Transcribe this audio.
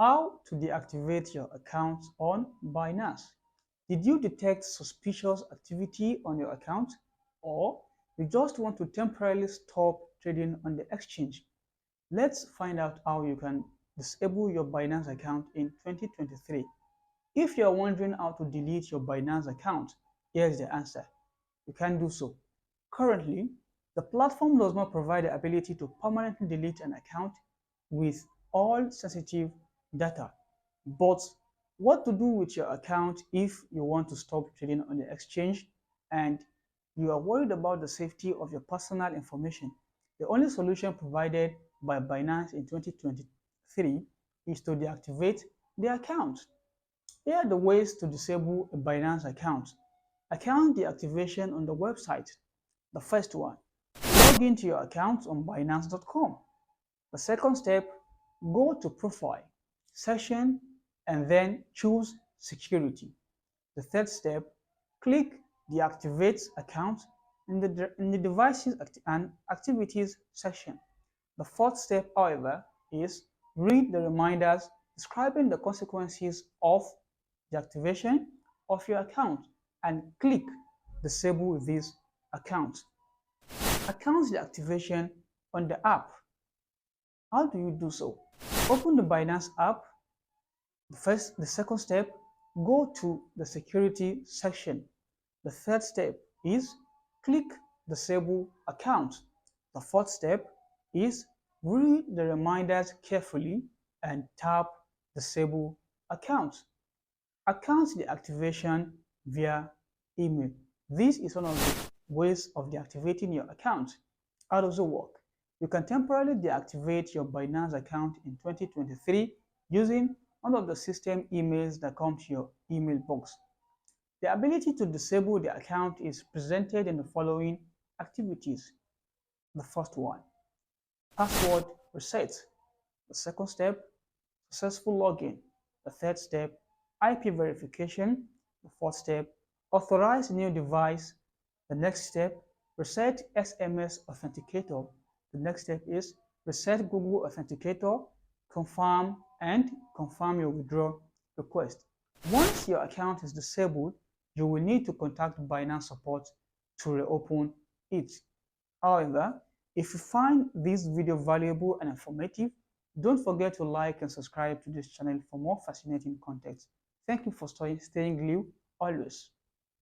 How to deactivate your account on Binance. Did you detect suspicious activity on your account, or you just want to temporarily stop trading on the exchange? Let's find out how you can disable your Binance account in 2023. If you're wondering how to delete your Binance account, here's the answer. You can do so. Currently, the platform does not provide the ability to permanently delete an account with all sensitive data. But what to do with your account if you want to stop trading on the exchange and you are worried about the safety of your personal information? The only solution provided by Binance in 2023 is to deactivate the account. Here are the ways to disable a Binance account. Account deactivation on the website. The first one, log into your account on Binance.com. The second step, go to Profile, Section, and then choose Security. The third step, click Deactivate Account in the Devices and Activities section. The fourth step, however, is read the reminders describing the consequences of deactivation of your account and click Disable this account. Account deactivation on the app. How do you do so? Open the Binance app. The second step, go to the security section. The third step is click Disable Account. The fourth step is read the reminders carefully and tap Disable Account. Account deactivation via email. This is one of the ways of deactivating your account. How does it work? You can temporarily deactivate your Binance account in 2023 using one of the system emails that come to your email box. The ability to disable the account is presented in the following activities. The first one, password reset. The second step, successful login. The third step, IP verification. The fourth step, authorize new device. The next step, reset SMS authenticator. The next step is reset Google Authenticator, confirm your withdrawal request. Once your account is disabled, you will need to contact Binance support to reopen it. However, if you find this video valuable and informative, don't forget to like and subscribe to this channel for more fascinating content. Thank you for staying glued always.